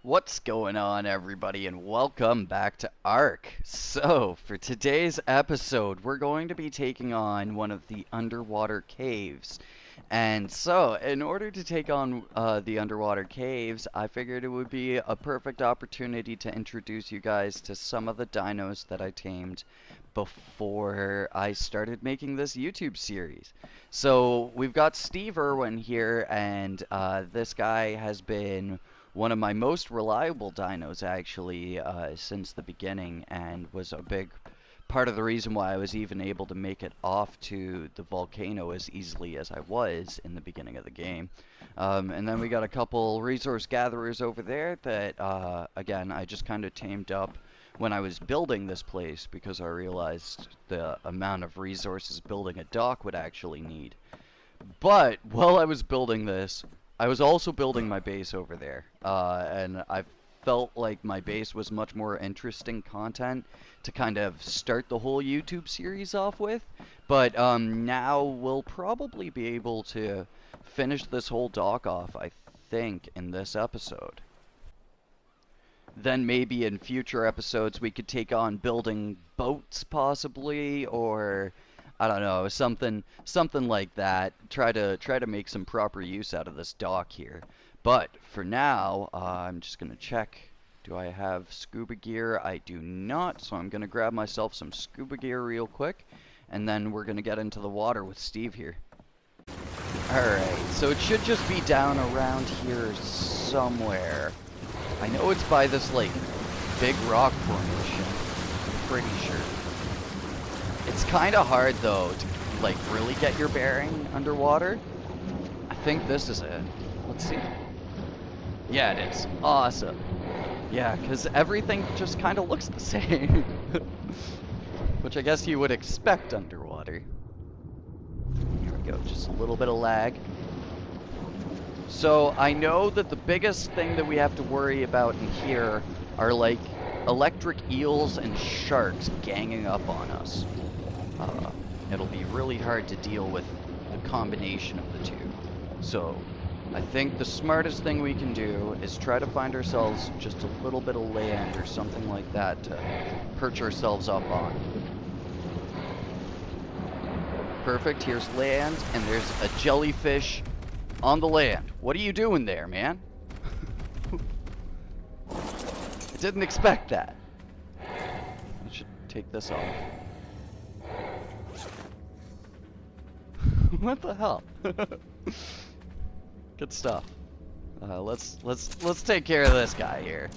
What's going on, everybody, and welcome back to Ark. So, for today's episode, we're going to be taking on one of the underwater caves. And so, in order to take on the underwater caves, I figured it would be a perfect opportunity to introduce you guys to some of the dinos that I tamed before I started making this YouTube series. So, we've got Steve Irwin here, and this guy has been one of my most reliable dinos actually since the beginning, and was a big part of the reason why I was even able to make it off to the volcano as easily as I was in the beginning of the game. And then we got a couple resource gatherers over there that again I just kind of tamed up when I was building this place, because I realized the amount of resources building a dock would actually need. But while I was building this, I was also building my base over there, and I felt like my base was much more interesting content to kind of start the whole YouTube series off with. But now we'll probably be able to finish this whole dock off, I think, in this episode. Then maybe in future episodes we could take on building boats possibly, or I don't know, something like that. Try to make some proper use out of this dock here. But for now, I'm just gonna check. Do I have scuba gear? I do not, so I'm gonna grab myself some scuba gear real quick, and then we're gonna get into the water with Steve here. Alright, so it should just be down around here somewhere. I know it's by this, like, big rock formation. I'm pretty sure. It's kind of hard, though, to, like, really get your bearing underwater. I think this is it. Let's see. Yeah, it is. Awesome. Yeah, because everything just kind of looks the same. Which I guess you would expect underwater. Here we go, just a little bit of lag. So, I know that the biggest thing that we have to worry about in here are, like, electric eels and sharks ganging up on us. It'll be really hard to deal with the combination of the two. So, I think the smartest thing we can do is try to find ourselves just a little bit of land or something like that to perch ourselves up on. Perfect, here's land, and there's a jellyfish on the land. What are you doing there, man? I didn't expect that. I should take this off. What the hell? Good stuff. Let's take care of this guy here.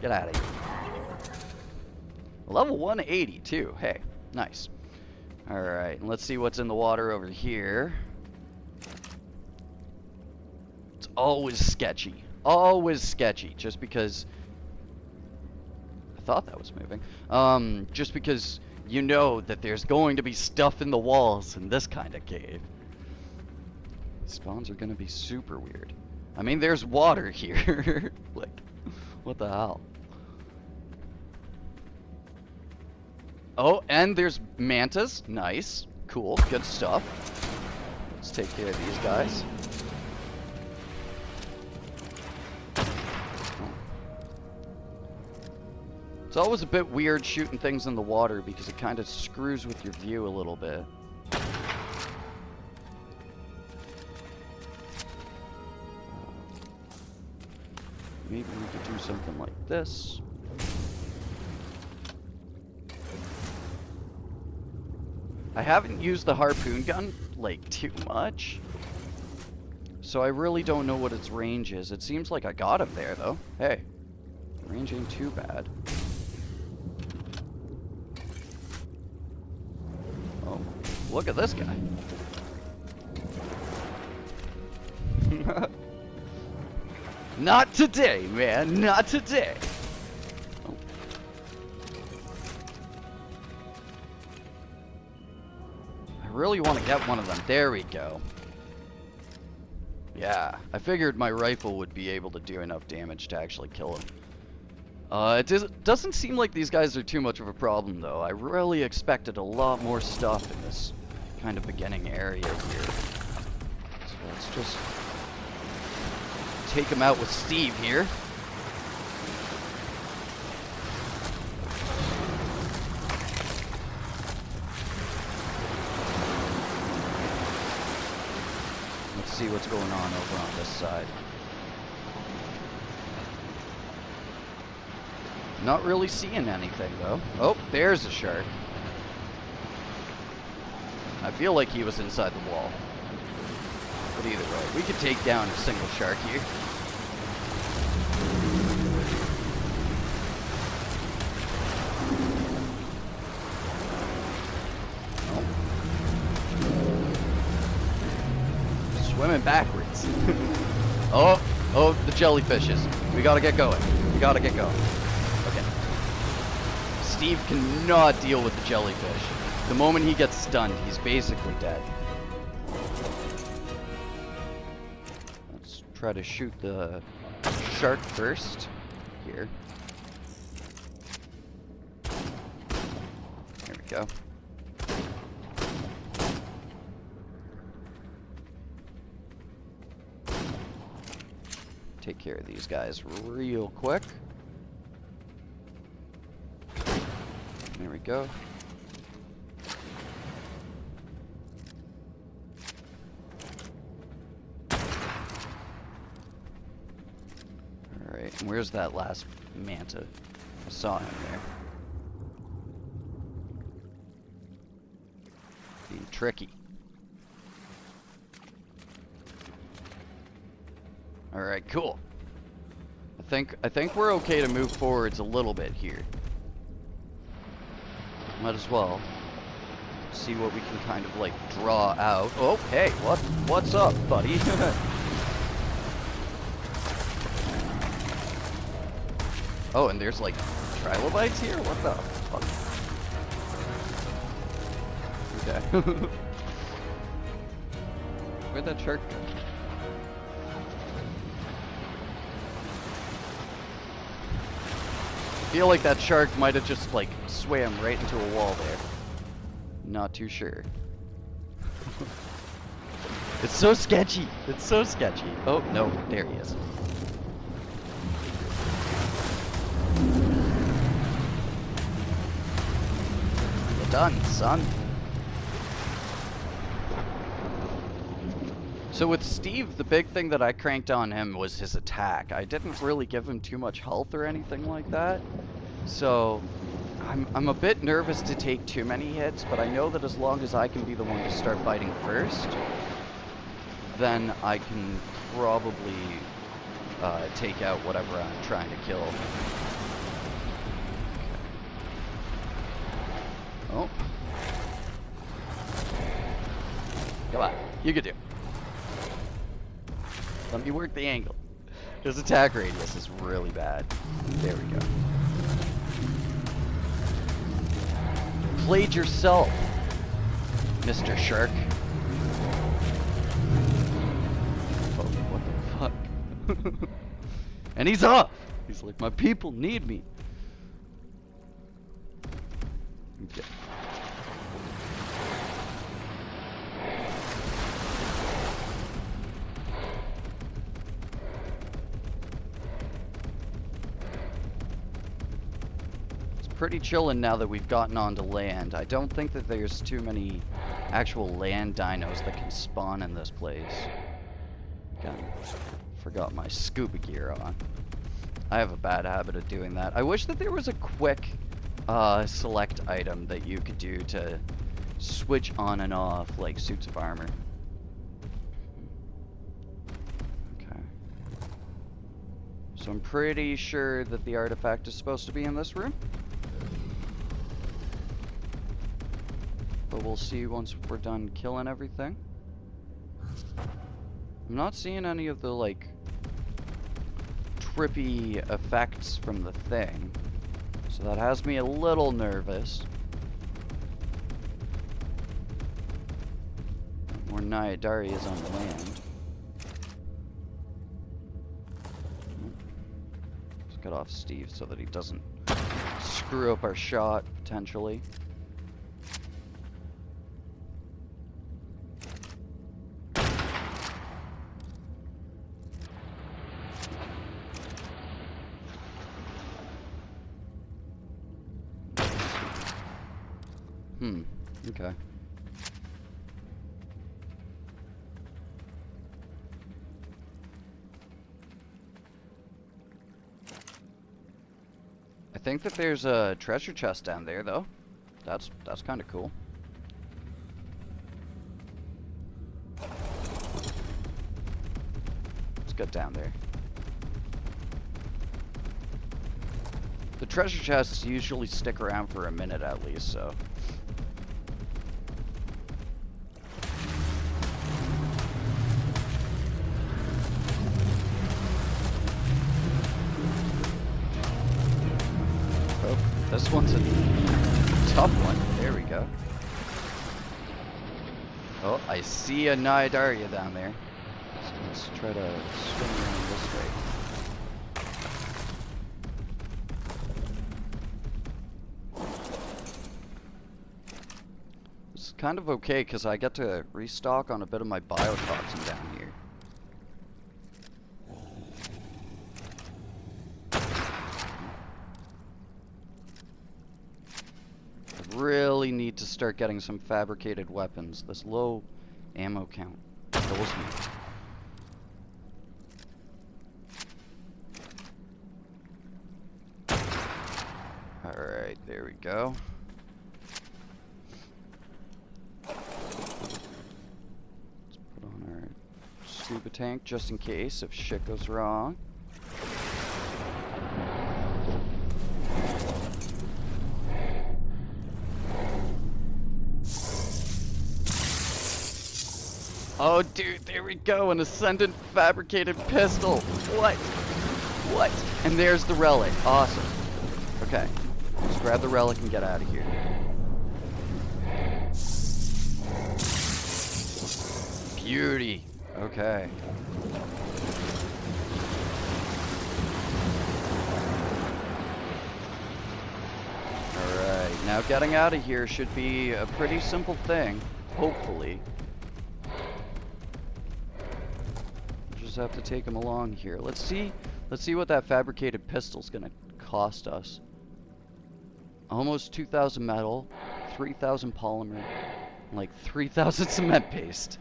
Get out of here. Level 180 too. Hey, nice. All right, let's see what's in the water over here. It's always sketchy. Always sketchy. Just because I thought that was moving. Just because you know that there's going to be stuff in the walls in this kind of cave. Spawns are going to be super weird. I mean, there's water here. Like, what the hell? Oh, and there's mantas. Nice. Cool. Good stuff. Let's take care of these guys. It's always a bit weird shooting things in the water because it kind of screws with your view a little bit. Maybe we could do something like this. I haven't used the harpoon gun, like, too much. So I really don't know what its range is. It seems like I got him there, though. Hey, range ain't too bad. Oh, look at this guy. Not today, man. Not today. Oh. I really want to get one of them. There we go. Yeah, I figured my rifle would be able to do enough damage to actually kill him. It doesn't seem like these guys are too much of a problem, though. I really expected a lot more stuff in this kind of beginning area here. So let's just take him out with Steve here. see what's going on over on this side. Not really seeing anything, though. Oh, there's a shark. I feel like he was inside the wall. But either way, we could take down a single shark here. Oh. Swimming backwards. Oh, the jellyfishes. We gotta get going. We gotta get going. Okay. Steve cannot deal with the jellyfish. The moment he gets stunned, he's basically dead. Let's try to shoot the shark first. Here. There we go. Take care of these guys real quick. There we go. Alright, and where's that last manta? I saw him there. Being tricky. Alright, cool. I think we're okay to move forwards a little bit here. Might as well see what we can kind of like draw out. Oh, hey, what's up, buddy? Oh, and there's like trilobites here? What the fuck? Okay. Where'd that shark go? I feel like that shark might have just like swam right into a wall there. Not too sure. It's so sketchy. It's so sketchy. Oh, no, there he is. You're done, son. So with Steve, the big thing that I cranked on him was his attack. I didn't really give him too much health or anything like that. So I'm a bit nervous to take too many hits, but I know that as long as I can be the one to start biting first, then I can probably take out whatever I'm trying to kill. Oh. Come on, you can do it. Let me work the angle. His attack radius is really bad. There we go. Played yourself, Mr. Shark. Oh, what the fuck? And he's off! He's like, my people need me. Okay. Pretty chillin' now that we've gotten onto land. I don't think that there's too many actual land dinos that can spawn in this place. God, forgot my scuba gear on. I have a bad habit of doing that. I wish that there was a quick select item that you could do to switch on and off like suits of armor. Okay. So I'm pretty sure that the artifact is supposed to be in this room. But we'll see once we're done killing everything. I'm not seeing any of the, like, trippy effects from the thing. So that has me a little nervous. More Nyadari is on land. Let's cut off Steve so that he doesn't screw up our shot, potentially. Okay. think that there's a treasure chest down there, though. That's kind of cool. Let's get down there. The treasure chests usually stick around for a minute at least, so. Oh, this one's a tough one. There we go. Oh, I see a Nidaria down there. So let's try to swing around this way. It's kind of okay because I get to restock on a bit of my biotoxin down here. Really need to start getting some fabricated weapons. This low ammo count kills me. Alright, there we go. Let's put on our scuba tank just in case if shit goes wrong. Oh, dude, there we go, an Ascendant fabricated pistol. What? What? And there's the relic. Awesome. Okay, let's grab the relic and get out of here. Beauty. Okay. Alright, now getting out of here should be a pretty simple thing, hopefully. Just have to take him along here. Let's see what that fabricated pistol's gonna cost us. Almost 2,000 metal, 3,000 polymer, like 3,000 cement paste.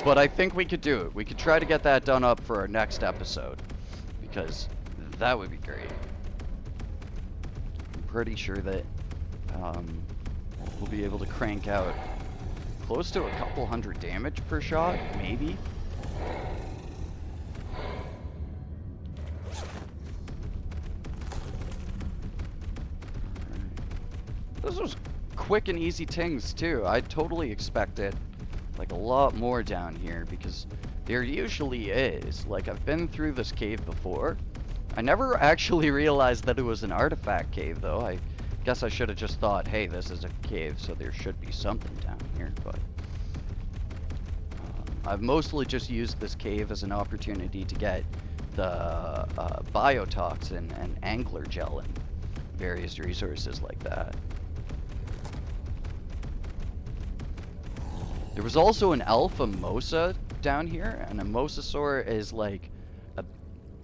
But I think we could do it. We could try to get that done up for our next episode, because that would be great. I'm pretty sure that we'll be able to crank out close to a couple hundred damage per shot, maybe. This was quick and easy things too. I totally expected like a lot more down here because there usually is. Like, I've been through this cave before. I never actually realized that it was an artifact cave though. I guess I should have just thought, hey, this is a cave, so there should be something down here, but I've mostly just used this cave as an opportunity to get the biotoxin and angler gel and various resources like that. There was also an alpha mosa down here, and a mosasaur is like a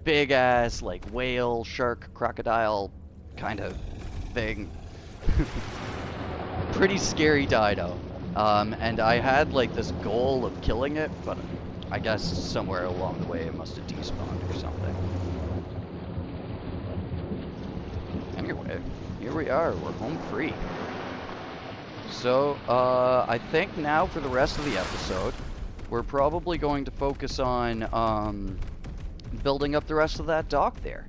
big ass like whale, shark, crocodile kind of thing. Pretty scary dino. And I had like this goal of killing it, but I guess somewhere along the way it must have despawned or something. Anyway, here we are, we're home free. So, I think now for the rest of the episode, we're probably going to focus on, building up the rest of that dock there.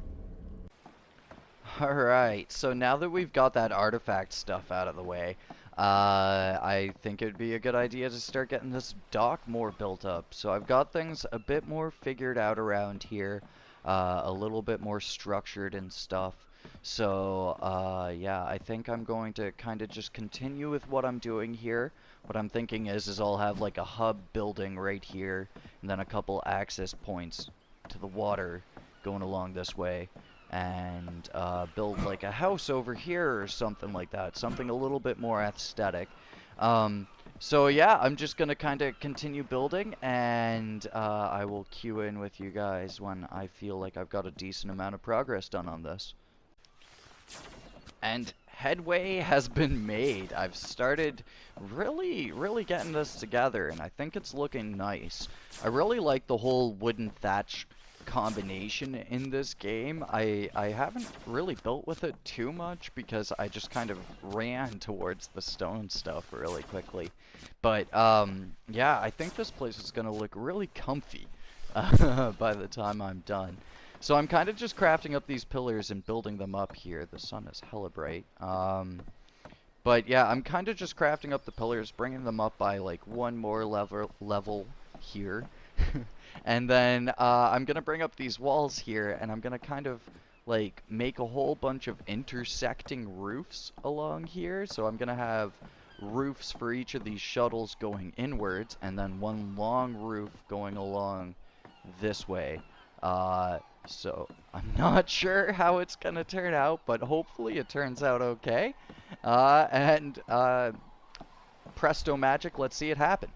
Alright, so now that we've got that artifact stuff out of the way, I think it'd be a good idea to start getting this dock more built up. So I've got things a bit more figured out around here, a little bit more structured and stuff. So, yeah, I think I'm going to kind of just continue with what I'm doing here. What I'm thinking is I'll have like a hub building right here, and then a couple access points to the water going along this way, and build like a house over here or something like that. Something a little bit more aesthetic. So yeah, I'm just gonna kind of continue building, and I will cue in with you guys when I feel like I've got a decent amount of progress done on this. And headway has been made. I've started really getting this together, and I think it's looking nice. I really like the whole wooden thatch combination in this game. I haven't really built with it too much because I just kind of ran towards the stone stuff really quickly. But yeah, I think this place is gonna look really comfy by the time I'm done. So I'm kind of just crafting up these pillars and building them up here. The sun is hella bright. But yeah, I'm kind of just crafting up the pillars, bringing them up by like one more level here. And then I'm gonna bring up these walls here, and I'm gonna kind of like make a whole bunch of intersecting roofs along here. So I'm gonna have roofs for each of these shuttles going inwards, and then one long roof going along this way. So I'm not sure how it's gonna turn out, but hopefully it turns out okay. And presto magic, let's see it happen.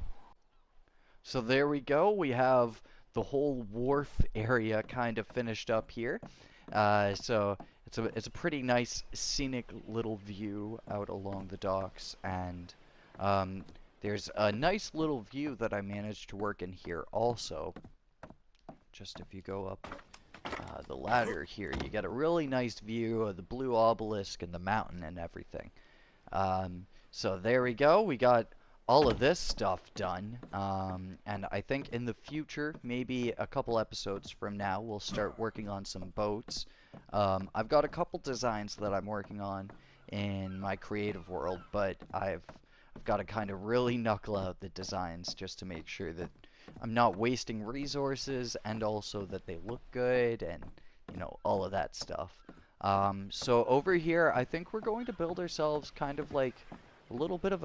So there we go. We have the whole wharf area kind of finished up here. So it's a pretty nice scenic little view out along the docks, and there's a nice little view that I managed to work in here also. Just if you go up the ladder here, you get a really nice view of the blue obelisk and the mountain and everything. So there we go. We got all of this stuff done, and I think in the future, maybe a couple episodes from now, we'll start working on some boats. I've got a couple designs that I'm working on in my creative world, but I've got to kind of really knuckle out the designs just to make sure that I'm not wasting resources, and also that they look good, and you know, all of that stuff. So over here, I think we're going to build ourselves kind of like a little bit of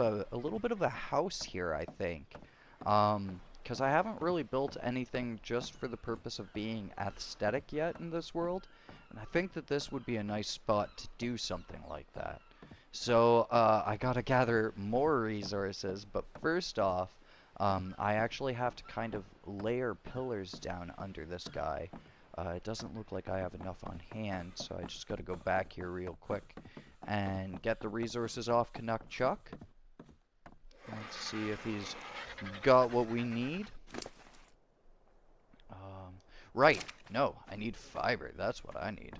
a house here, I think. Because I haven't really built anything just for the purpose of being aesthetic yet in this world, and I think that this would be a nice spot to do something like that. So I gotta gather more resources, but first off, I actually have to kind of layer pillars down under this guy. It doesn't look like I have enough on hand, so I just gotta go back here real quick and get the resources off Canuck Chuck. Let's see if he's got what we need. Right, no, I need fiber, that's what I need.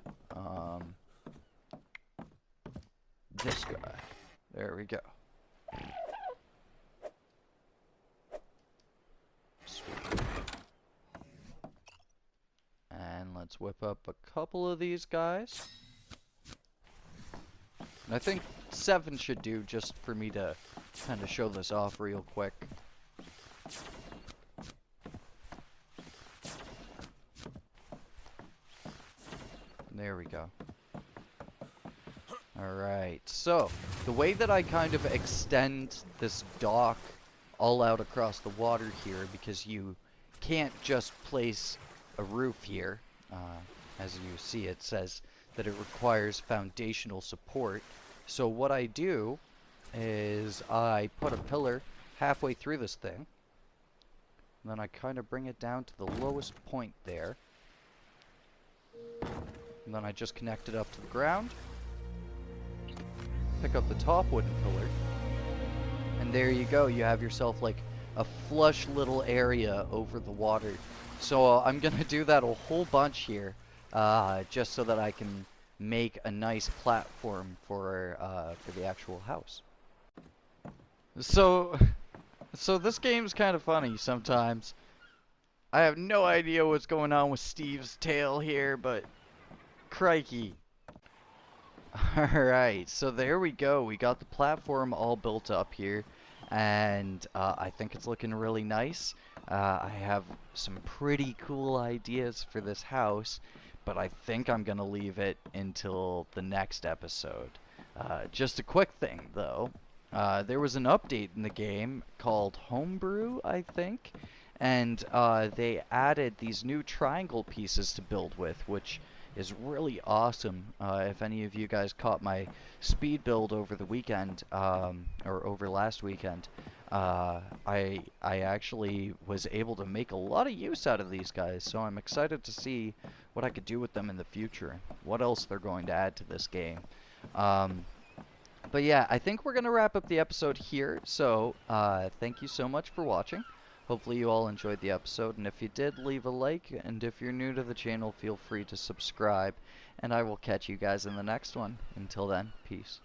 This guy. There we go. Sweet. And let's whip up a couple of these guys. And I think 7 should do, just for me to kind of show this off real quick. There we go. Alright, so the way that I kind of extend this dock all out across the water here, because you can't just place a roof here. As you see, it says that it requires foundational support. So what I do is I put a pillar halfway through this thing, and then I kind of bring it down to the lowest point there, and then I just connect it up to the ground, pick up the top wooden pillar, and there you go. You have yourself like a flush little area over the water. So I'm gonna do that a whole bunch here, just so that I can make a nice platform for the actual house. So this game's kind of funny sometimes. I have no idea what's going on with Steve's tail here, but crikey. Alright, so there we go. We got the platform all built up here, and I think it's looking really nice. I have some pretty cool ideas for this house, but I think I'm gonna leave it until the next episode. Just a quick thing, though. There was an update in the game called Homebrew, I think, and they added these new triangle pieces to build with, which is really awesome. If any of you guys caught my speed build over the weekend, or over last weekend, I actually was able to make a lot of use out of these guys, so I'm excited to see what I could do with them in the future, what else they're going to add to this game. But yeah, I think we're going to wrap up the episode here, so thank you so much for watching. Hopefully you all enjoyed the episode, and if you did, leave a like, and if you're new to the channel, feel free to subscribe, and I will catch you guys in the next one. Until then, peace.